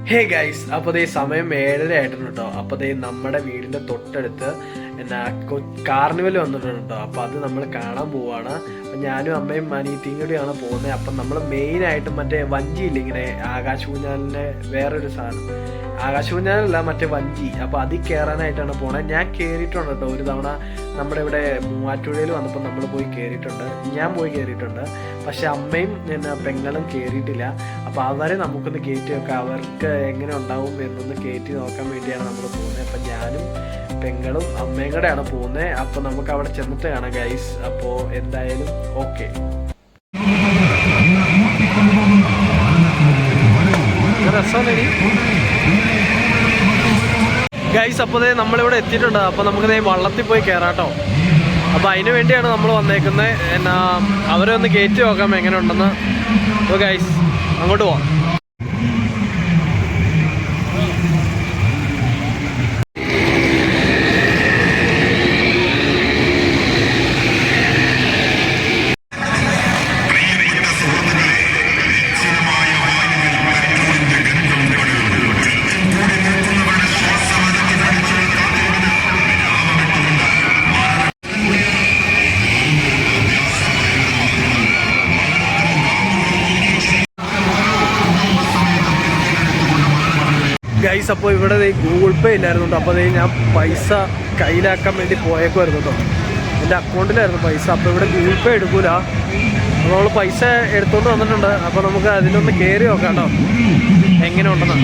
Hey guys, അപ്പോൾ ഈ സമയം 7:30 ആയിട്ടുണ്ട് കേട്ടോ. അപ്പോൾ നമ്മുടെ വീടിൻ്റെ തൊട്ടടുത്ത് എന്നാ കാർണിവൽ വന്നിട്ടുണ്ട് കേട്ടോ. അപ്പോൾ അത് നമ്മൾ കാണാൻ പോവാണ്. അപ്പം ഞാനും അമ്മയും അനിയത്തിയും കൂടിയാണ് പോകുന്നത്. അപ്പം നമ്മൾ മെയിനായിട്ടും മറ്റേ വഞ്ചിയില്ല, ഇങ്ങനെ ആകാശൂഞ്ഞാലിൻ്റെ വേറൊരു സാധനം, ആകാശൂഞ്ഞാലല്ല മറ്റേ വഞ്ചി, അപ്പോൾ അതിൽ കയറാനായിട്ടാണ് പോണത്. ഞാൻ കയറിയിട്ടുണ്ട് കേട്ടോ ഒരു തവണ. നമ്മുടെ ഇവിടെ മൂവാറ്റുപുഴയിൽ വന്നപ്പോൾ നമ്മൾ പോയി കയറിയിട്ടുണ്ട്, ഞാൻ പോയി കയറിയിട്ടുണ്ട്. പക്ഷെ അമ്മയും പെങ്ങളും കയറിയിട്ടില്ല. അപ്പോൾ അവരെ നമുക്കൊന്ന് കയറ്റി വെക്കാം, അവർക്ക് എങ്ങനെ ഉണ്ടാവും എന്നൊന്ന് കയറ്റി നോക്കാൻ വേണ്ടിയാണ് നമ്മൾ പോകുന്നത്. അപ്പം ഞാനും പെങ്ങളും അമ്മയും കൂടെയാണ് പോകുന്നത്. അപ്പോൾ നമുക്ക് അവിടെ ചെന്നിട്ട് കാണാം ഗൈസ്. അപ്പോൾ എന്തായാലും ഓക്കെ രസമാണ് ഗൈസ്. അപ്പോൾ നമ്മളിവിടെ എത്തിയിട്ടുണ്ട്. അപ്പോൾ നമുക്ക് വള്ളത്തിൽ പോയി കയറാട്ടോ. അപ്പോൾ അതിന് വേണ്ടിയാണ് നമ്മൾ വന്നേക്കുന്നത്. എന്നാ അവരെ ഒന്ന് കയറ്റി നോക്കാം എങ്ങനെ ഉണ്ടെന്ന്. അപ്പോൾ ഗൈസ് അങ്ങോട്ട് പോവാം. ഗൈസ്, അപ്പോൾ ഇവിടെ ഗൂഗിൾ പേ ഇല്ലായിരുന്നു. അപ്പോൾ ഞാൻ പൈസ കയ്യിലാക്കാൻ വേണ്ടി പോയേക്കുമായിരുന്നു കേട്ടോ. എൻ്റെ അക്കൗണ്ടിലായിരുന്നു പൈസ. അപ്പോൾ ഇവിടെ ഗൂഗിൾ പേ എടുക്കൂല. അപ്പോൾ നമ്മൾ പൈസ എടുത്തുകൊണ്ട് വന്നിട്ടുണ്ട്. അപ്പോൾ നമുക്ക് അതിലൊന്ന് കയറി നോക്കാം കേട്ടോ എങ്ങനെ ഉണ്ടെന്ന്.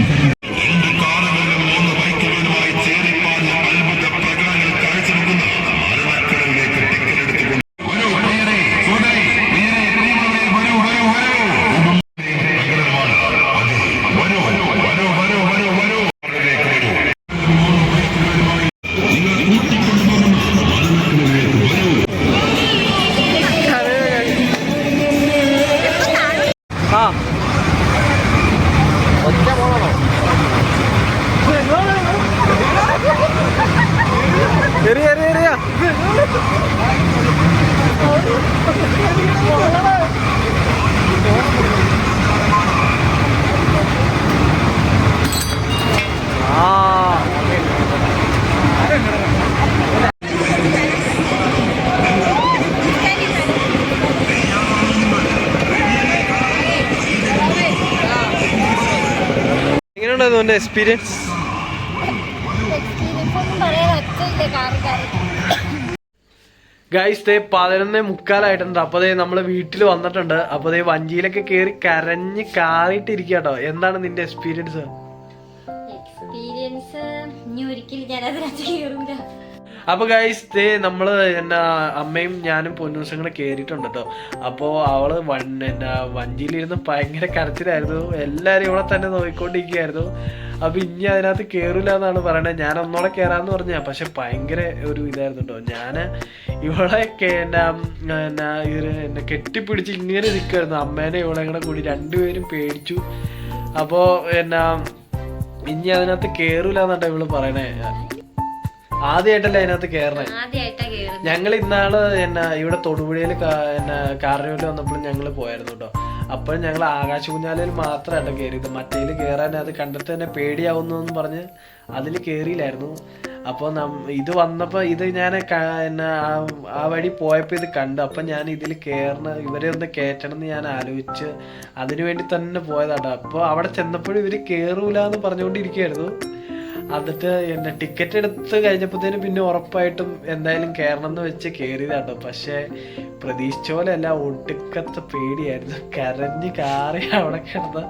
എങ്ങനെയുണ്ടായിരുന്നു എക്സ്പീരിയൻസ്? ഗൈസ് 11:45 അപ്പോൾ നമ്മൾ വീട്ടിൽ വന്നിട്ടുണ്ട്. അപ്പോൾ വഞ്ചിയിലൊക്കെ കയറി കരഞ്ഞ് കാറിയിട്ടിരിക്കുക കേട്ടോ. എന്താണ് നിന്റെ എക്സ്പീരിയൻസ്? അപ്പോൾ ഗൈസ് നമ്മള് എന്നാ അമ്മയും ഞാനും പൊന്നൂസും കൂടെ കയറിയിട്ടുണ്ട് കേട്ടോ. അപ്പോൾ അവള് വഞ്ചിയിലിരുന്ന് ഭയങ്കര കരച്ചിലായിരുന്നു. എല്ലാവരും ഇവിടെ തന്നെ നോക്കിക്കൊണ്ടിരിക്കുകയായിരുന്നു. അപ്പോൾ ഇനി അതിനകത്ത് കയറില്ല എന്നാണ് പറയണത്. ഞാൻ ഒന്നോടെ കയറാന്ന് പറഞ്ഞ, പക്ഷെ ഭയങ്കര ഒരു ഇതായിരുന്നു കേട്ടോ. ഞാൻ ഇവളെ എന്നെ കെട്ടിപ്പിടിച്ച് ഇങ്ങനെ നിൽക്കുമായിരുന്നു. അമ്മേനെ ഇവളെ കൂടെ കൂടി രണ്ടുപേരും പേടിച്ചു. അപ്പോൾ ഇനി അതിനകത്ത് കയറില്ല എന്നാട്ടോ ഇവള് പറയണേ. ആദ്യമായിട്ടല്ലേ അതിനകത്ത് കയറണേ. ഞങ്ങൾ ഇന്നാള് ഇവിടെ തൊടുപുഴയിൽ കാർണിവലിൽ വന്നപ്പോഴും ഞങ്ങൾ പോയായിരുന്നു കേട്ടോ. അപ്പോൾ ഞങ്ങൾ ആകാശകുഞ്ഞാലയിൽ മാത്രമായിട്ട് കയറിയത്. മറ്റേതിൽ കയറാൻ അത് കണ്ടിട്ട് തന്നെ പേടിയാവുന്നു പറഞ്ഞ് അതിൽ കയറിയില്ലായിരുന്നു. അപ്പോൾ ഇത് വന്നപ്പോൾ ഇത് ഞാൻ ആ വഴി പോയപ്പോൾ ഇത് കണ്ടു. അപ്പം ഞാൻ ഇതിൽ ഇവരെ ഒന്ന് കയറ്റണം എന്ന് ഞാൻ ആലോചിച്ച് അതിനു വേണ്ടി തന്നെ പോയതാട്ടോ. അപ്പോൾ അവിടെ ചെന്നപ്പോഴും ഇവർ കയറൂല എന്ന് പറഞ്ഞുകൊണ്ടിരിക്കുകയായിരുന്നു. എന്നിട്ട് ടിക്കറ്റ് എടുത്ത് കഴിഞ്ഞപ്പോഴത്തേനും പിന്നെ ഉറപ്പായിട്ടും എന്തായാലും കയറണം എന്ന് വെച്ച് കയറിയതാട്ടോ. പക്ഷെ പ്രതീക്ഷിച്ച പോലെ അല്ല, ഒടുക്കത്തെ പേടിയായിരുന്നു. കരഞ്ഞ് കാറി അവിടെ കിടന്ന്.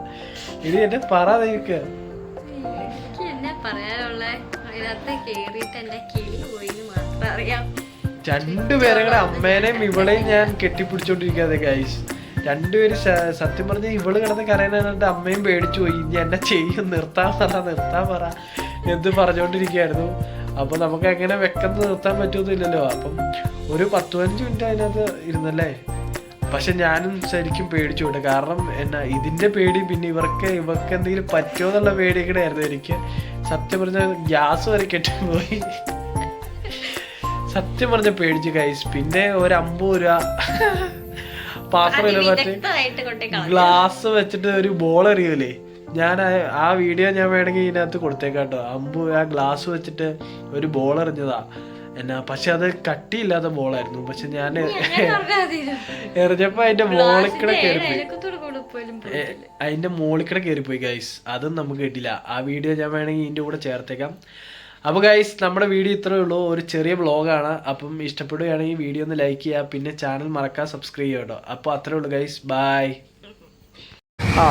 ഇത് എന്നെ പറയാതിരിക്കുക. രണ്ടുപേരെ കൂടെ അമ്മേനെയും ഇവളെയും ഞാൻ കെട്ടിപ്പിടിച്ചോണ്ടിരിക്കാതെ ഗൈസ്. രണ്ടുപേര് സത്യം പറഞ്ഞ ഇവള് കിടന്ന് കരയാനായിട്ട് അമ്മയും പേടിച്ചു പോയി. ഇനി എന്നെ ചെയ്യും, നിർത്താൻ പറ എന്ത് പറഞ്ഞോണ്ടിരിക്കുകയായിരുന്നു. അപ്പൊ നമുക്ക് എങ്ങനെ വെക്കുന്നത് നിർത്താൻ പറ്റുമൊന്നുമില്ലല്ലോ. അപ്പം ഒരു 10-15 മിനിറ്റ് അതിനകത്ത് ഇരുന്നല്ലേ. പക്ഷെ ഞാനും ശരിക്കും പേടിച്ചു പോട്ടെ. കാരണം ഇതിന്റെ പേടി, പിന്നെ ഇവർക്ക് എന്തെങ്കിലും പറ്റുമോ എന്നുള്ള പേടി കൂടെ ആയിരുന്നു എനിക്ക്. സത്യം പറഞ്ഞ ഗ്യാസ് വരെ കെട്ടിപ്പോയി. സത്യം പറഞ്ഞ പേടിച്ചു ഗൈസ്. പിന്നെ ഒരു 50 രൂപ പാത്രം മറ്റേ ഗ്ലാസ് വെച്ചിട്ട് ഒരു ബോൾ എറിയൂലേ, ഞാൻ ആ വീഡിയോ ഞാൻ വേണമെങ്കിൽ ഇതിനകത്ത് കൊടുത്തേക്കാം കേട്ടോ. അമ്പു ആ ഗ്ലാസ് വെച്ചിട്ട് ഒരു ബോൾ എറിഞ്ഞതാ എന്നാ, പക്ഷെ അത് കട്ടിയില്ലാത്ത ബോളായിരുന്നു. പക്ഷെ ഞാൻ എറിഞ്ഞപ്പോ അതിന്റെ മോളിക്കട കയറിപ്പോയി, അതിന്റെ മോളിക്കട കയറിപ്പോയി ഗൈസ്. അതും നമുക്ക് കിട്ടില്ല. ആ വീഡിയോ ഞാൻ വേണമെങ്കിൽ ഇതിന്റെ കൂടെ ചേർത്തേക്കാം. അപ്പോൾ ഗൈസ് നമ്മുടെ വീഡിയോ ഇത്രയേ ഉള്ളൂ, ഒരു ചെറിയ വ്ളോഗാണ്. അപ്പം ഇഷ്ടപ്പെടുകയാണെങ്കിൽ വീഡിയോ ഒന്ന് ലൈക്ക് ചെയ്യുക, പിന്നെ ചാനൽ മറക്കാൻ സബ്സ്ക്രൈബ് ചെയ്യുക കേട്ടോ. അപ്പോൾ അത്രേ ഉള്ളൂ ഗൈസ്, ബൈ. ആ